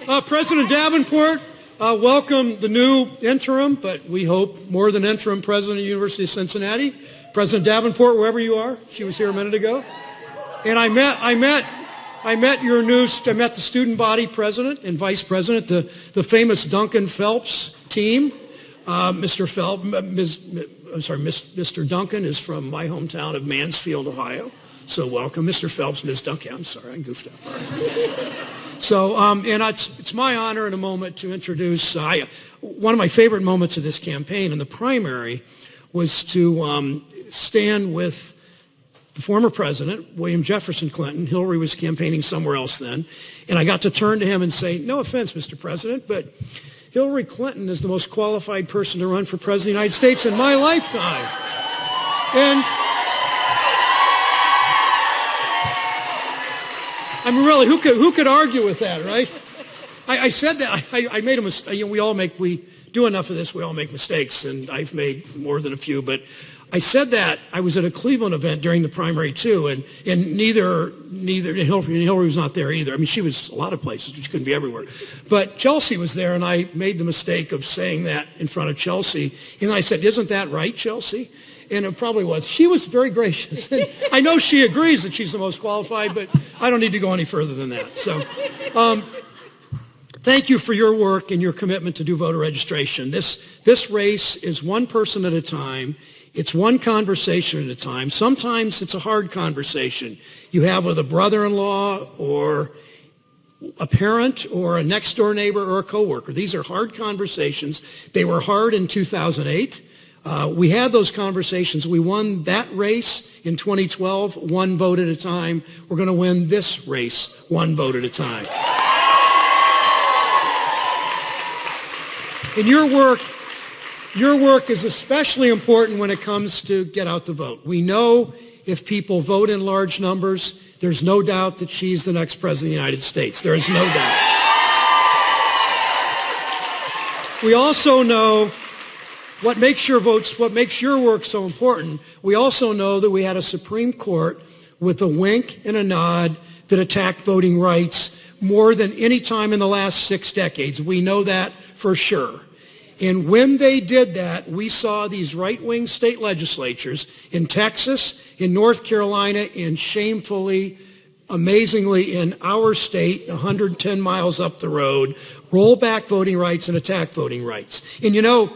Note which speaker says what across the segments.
Speaker 1: President Davenport, welcome the new interim, but we hope more than interim president of the University of Cincinnati. President Davenport, wherever you are, she was here a minute ago. And I met the student body president and vice president, the famous Duncan Phelps team. Mr. Duncan is from my hometown of Mansfield, Ohio. So welcome, Mr. Phelps, Ms. Duncan. I'm sorry, I goofed up. All right. So, and it's my honor in a moment to introduce, one of my favorite moments of this campaign in the primary was to stand with the former president, William Jefferson Clinton. Hillary was campaigning somewhere else then. And I got to turn to him and say, no offense, Mr. President, but Hillary Clinton is the most qualified person to run for president of the United States in my lifetime. And I mean, really, who could argue with that, right? I said that. I made a mistake. You know, we do enough of this. We all make mistakes, and I've made more than a few. But I said that. I was at a Cleveland event during the primary too, and neither Hillary was not there either. I mean, she was a lot of places, but she couldn't be everywhere. But Chelsea was there, and I made the mistake of saying that in front of Chelsea. And I said, "Isn't that right, Chelsea?" And it probably was. She was very gracious. And I know she agrees that she's the most qualified, but I don't need to go any further than that. So thank you for your work and your commitment to do voter registration. This race is one person at a time. It's one conversation at a time. Sometimes it's a hard conversation you have with a brother-in-law or a parent or a next-door neighbor or a coworker. These are hard conversations. They were hard in 2008. We had those conversations. We won that race in 2012, one vote at a time. We're going to win this race one vote at a time. And your work is especially important when it comes to get out the vote. We know if people vote in large numbers, there's no doubt that she's the next president of the United States. There is no doubt. We also know what makes your work so important. We also know that we had a Supreme Court with a wink and a nod that attacked voting rights more than any time in the last 6 decades. We know that for sure. And when they did that, we saw these right-wing state legislatures in Texas, in North Carolina, and shamefully, amazingly, in our state, 110 miles up the road, roll back voting rights and attack voting rights. And you know,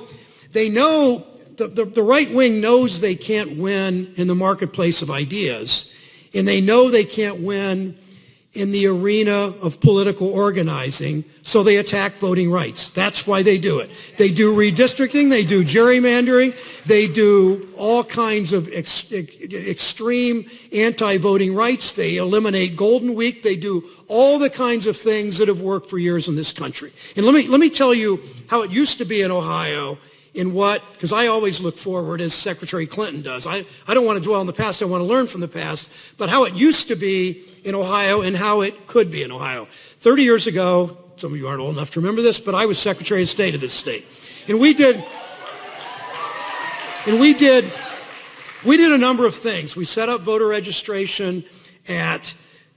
Speaker 1: they know, the right wing knows they can't win in the marketplace of ideas, and they know they can't win in the arena of political organizing, so they attack voting rights. That's why they do it. They do redistricting, they do gerrymandering, they do all kinds of extreme anti-voting rights, they eliminate Golden Week, they do all the kinds of things that have worked for years in this country. And let me tell you how it used to be in Ohio, because I always look forward as Secretary Clinton does. I don't want to dwell on the past, I want to learn from the past, but how it used to be in Ohio and how it could be in Ohio. 30 years ago, some of you aren't old enough to remember this, but I was Secretary of State of this state. And we did a number of things. We set up voter registration at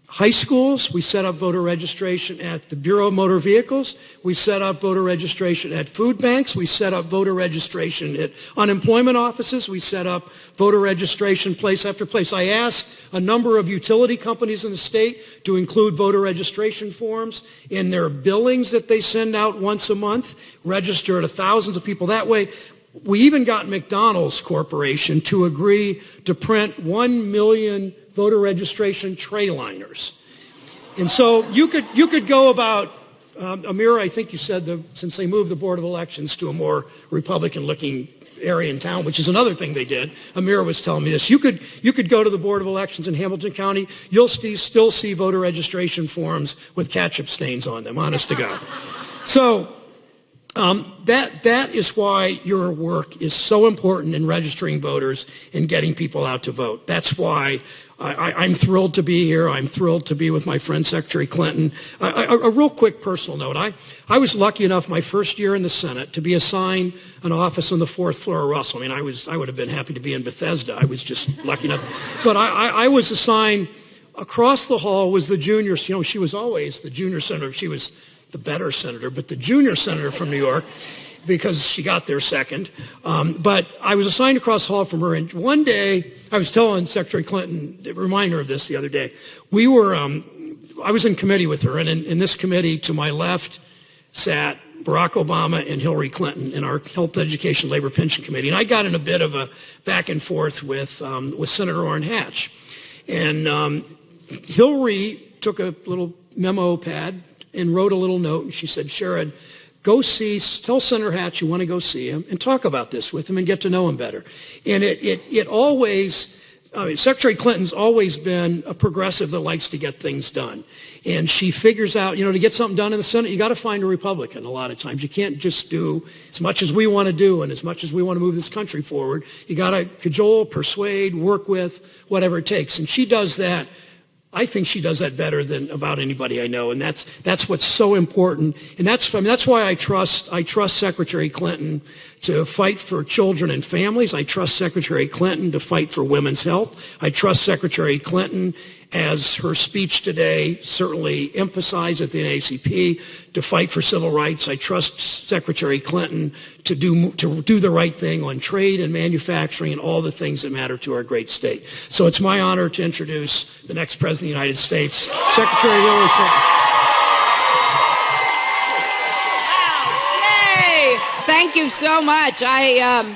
Speaker 1: high schools. We set up voter registration at the Bureau of Motor Vehicles. We set up voter registration at food banks. We set up voter registration at unemployment offices. We set up voter registration place after place. I asked a number of utility companies in the state to include voter registration forms in their billings that they send out once a month, register to thousands of people that way. We even got McDonald's Corporation to agree to print 1 million voter registration tray liners. And so you could go about, Amira, I think you said since they moved the Board of Elections to a more Republican-looking area in town, which is another thing they did. Amira was telling me this. You could go to the Board of Elections in Hamilton County. You'll still see voter registration forms with ketchup stains on them, honest to God. So that is why your work is so important in registering voters and getting people out to vote. That's why I'm thrilled to be here. I'm thrilled to be with my friend Secretary Clinton. A real quick personal note. I was lucky enough my first year in the Senate to be assigned an office on the 4th floor of Russell. I mean, I would have been happy to be in Bethesda. I was just lucky enough. But I was assigned across the hall was the junior, she was always the junior senator. She was the better senator, but the junior senator from New York, because she got there second. But I was assigned across the hall from her, and one day, I was telling Secretary Clinton, remind her of this the other day, I was in committee with her, and in this committee to my left sat Barack Obama and Hillary Clinton in our Health, Education, Labor, Pension Committee. And I got in a bit of a back and forth with Senator Orrin Hatch. And Hillary took a little memo pad and wrote a little note, and she said, Sherrod, tell Senator Hatch you want to go see him and talk about this with him and get to know him better. And it always, Secretary Clinton's always been a progressive that likes to get things done. And she figures out, to get something done in the Senate, you got to find a Republican a lot of times. You can't just do as much as we want to do and as much as we want to move this country forward. You got to cajole, persuade, work with, whatever it takes. And she does that. I think she does that better than about anybody I know, and that's what's so important. And that's why I trust Secretary Clinton to fight for children and families. I trust Secretary Clinton to fight for women's health. I trust Secretary Clinton, as her speech today certainly emphasized at the NAACP, to fight for civil rights. I trust Secretary Clinton to do the right thing on trade and manufacturing and all the things that matter to our great state. So it's my honor to introduce the next President of the United States, Secretary Hillary Clinton.
Speaker 2: Wow. Yay! Thank you so much. I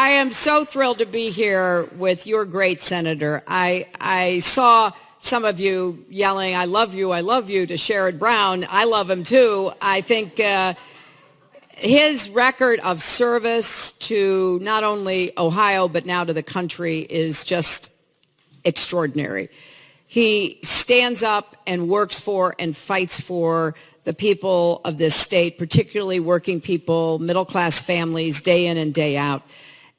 Speaker 2: am so thrilled to be here with your great senator. I saw some of you yelling, I love you, to Sherrod Brown. I love him too. I think his record of service to not only Ohio, but now to the country is just extraordinary. He stands up and works for and fights for the people of this state, particularly working people, middle-class families, day in and day out.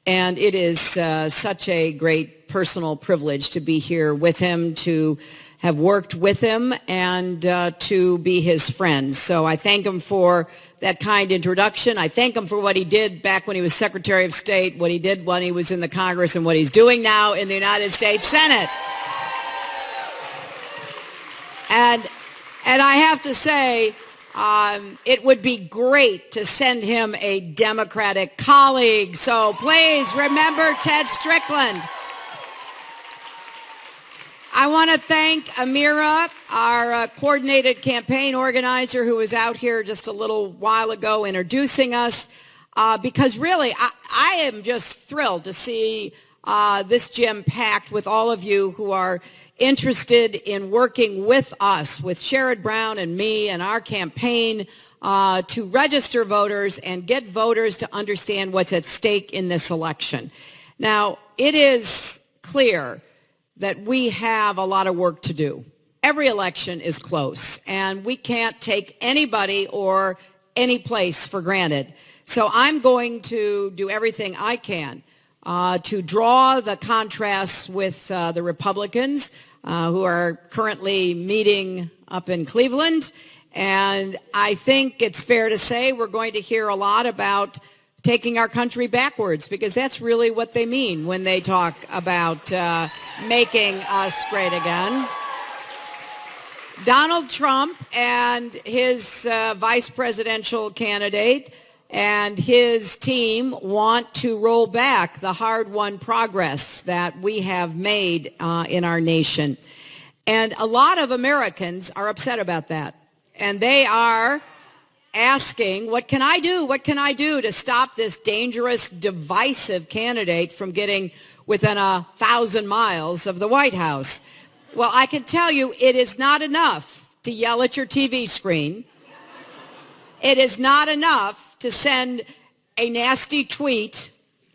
Speaker 2: And it is such a great personal privilege to be here with him, to have worked with him, and to be his friend. So I thank him for that kind introduction. I thank him for what he did back when he was Secretary of State, what he did when he was in the Congress, and what he's doing now in the United States Senate. And I have to say, it would be great to send him a Democratic colleague. So please remember Ted Strickland. I want to thank Amira, our coordinated campaign organizer, who was out here just a little while ago introducing us, because really, I am just thrilled to see this gym packed with all of you who are interested in working with us, with Sherrod Brown and me and our campaign to register voters and get voters to understand what's at stake in this election. Now, it is clear that we have a lot of work to do. Every election is close, and we can't take anybody or any place for granted. So I'm going to do everything I can to draw the contrasts with the Republicans who are currently meeting up in Cleveland. And I think it's fair to say we're going to hear a lot about taking our country backwards, because that's really what they mean when they talk about making us great again. Donald Trump and his vice presidential candidate and his team want to roll back the hard-won progress that we have made in our nation. And a lot of Americans are upset about that. And they are asking, what can I do? What can I do to stop this dangerous, divisive candidate from getting within 1,000 miles of the White House? Well, I can tell you it is not enough to yell at your TV screen. It is not enough to send a nasty tweet.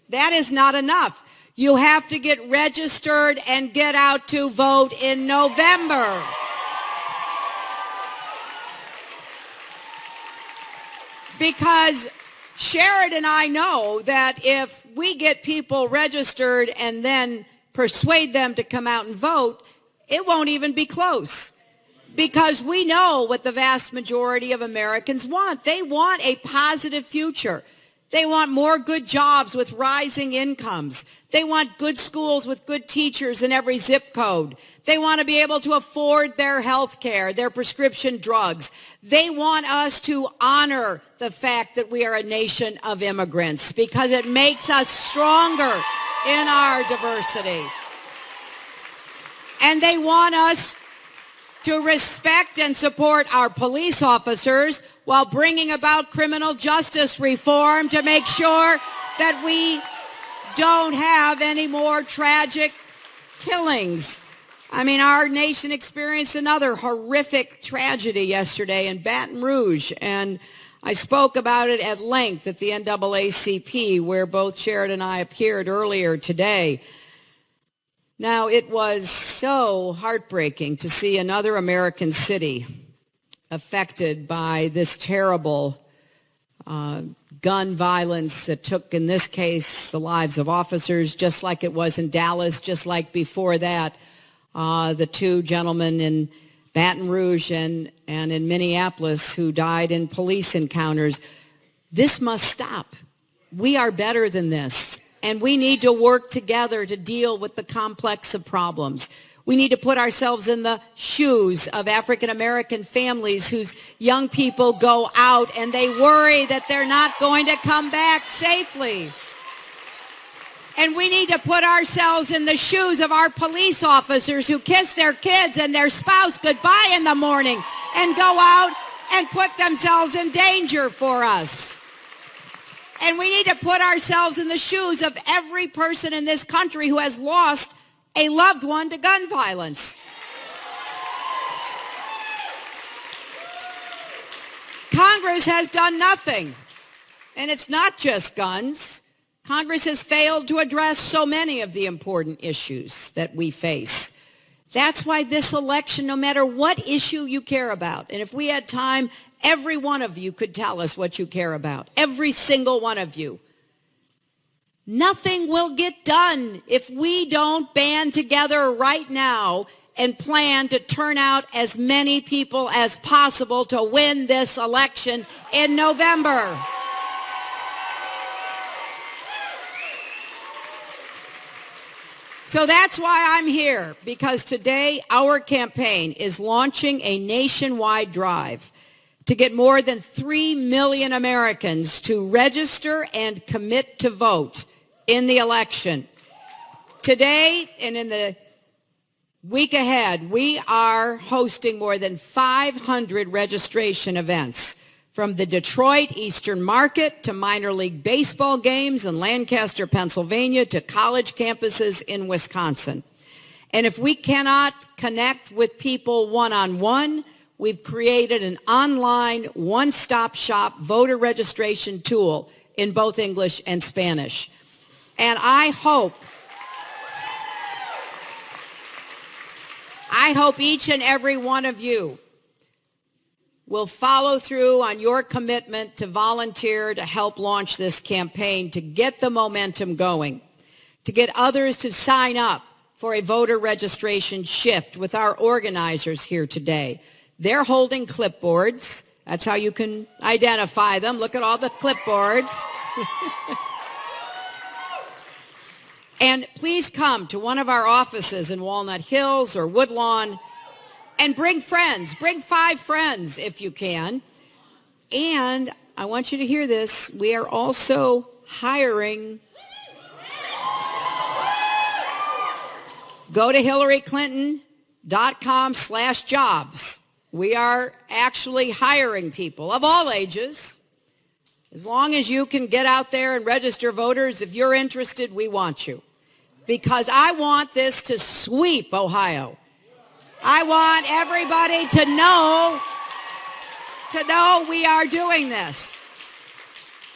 Speaker 2: That is not enough. You have to get registered and get out to vote in November. Because Sherrod and I know that if we get people registered and then persuade them to come out and vote, it won't even be close. Because we know what the vast majority of Americans want. They want a positive future. They want more good jobs with rising incomes. They want good schools with good teachers in every zip code. They want to be able to afford their health care, their prescription drugs. They want us to honor the fact that we are a nation of immigrants because it makes us stronger in our diversity. And they want us to respect and support our police officers while bringing about criminal justice reform to make sure that we don't have any more tragic killings. I mean, our nation experienced another horrific tragedy yesterday in Baton Rouge, and I spoke about it at length at the NAACP, where both Sherrod and I appeared earlier today. Now, it was so heartbreaking to see another American city affected by this terrible gun violence that took, in this case, the lives of officers, just like it was in Dallas, just like before that, the two gentlemen in Baton Rouge and in Minneapolis who died in police encounters. This must stop. We are better than this. And we need to work together to deal with the complex of problems. We need to put ourselves in the shoes of African-American families whose young people go out and they worry that they're not going to come back safely. And we need to put ourselves in the shoes of our police officers who kiss their kids and their spouse goodbye in the morning and go out and put themselves in danger for us. And we need to put ourselves in the shoes of every person in this country who has lost a loved one to gun violence. Congress has done nothing. And it's not just guns. Congress has failed to address so many of the important issues that we face. That's why this election, no matter what issue you care about, and if we had time, every one of you could tell us what you care about. Every single one of you. Nothing will get done if we don't band together right now and plan to turn out as many people as possible to win this election in November. So that's why I'm here, because today our campaign is launching a nationwide drive to get more than 3 million Americans to register and commit to vote in the election. Today and in the week ahead, we are hosting more than 500 registration events, from the Detroit Eastern Market to minor league baseball games in Lancaster, Pennsylvania, to college campuses in Wisconsin. And if we cannot connect with people one-on-one, we've created an online one-stop shop voter registration tool in both English and Spanish. And I hope each and every one of you will follow through on your commitment to volunteer to help launch this campaign, to get the momentum going, to get others to sign up for a voter registration shift with our organizers here today. They're holding clipboards. That's how you can identify them. Look at all the clipboards. And please come to one of our offices in Walnut Hills or Woodlawn and bring friends. Bring 5 friends if you can. And I want you to hear this. We are also hiring. Go to HillaryClinton.com/jobs. We are actually hiring people of all ages. As long as you can get out there and register voters, if you're interested, we want you. Because I want this to sweep Ohio. I want everybody to know we are doing this.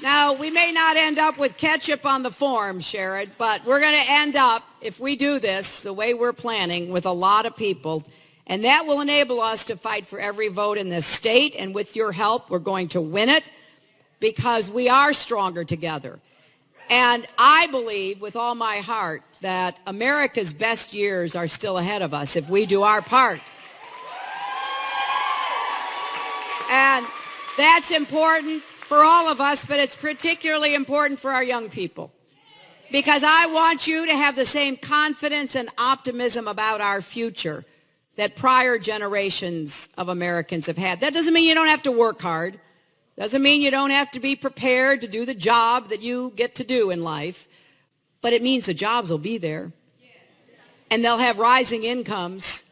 Speaker 2: Now, we may not end up with ketchup on the form, Sherrod, but we're going to end up, if we do this the way we're planning, with a lot of people. And that will enable us to fight for every vote in this state. And with your help, we're going to win it because we are stronger together. And I believe with all my heart that America's best years are still ahead of us if we do our part. And that's important for all of us, but it's particularly important for our young people. Because I want you to have the same confidence and optimism about our future that prior generations of Americans have had. That doesn't mean you don't have to work hard. Doesn't mean you don't have to be prepared to do the job that you get to do in life. But it means the jobs will be there. And they'll have rising incomes.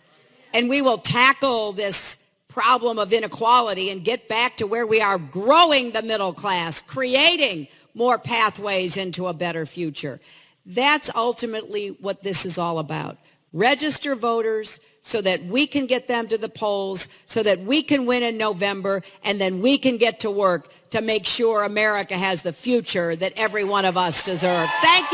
Speaker 2: And we will tackle this problem of inequality and get back to where we are growing the middle class, creating more pathways into a better future. That's ultimately what this is all about. Register voters so that we can get them to the polls, so that we can win in November, and then we can get to work to make sure America has the future that every one of us deserve. Thank you.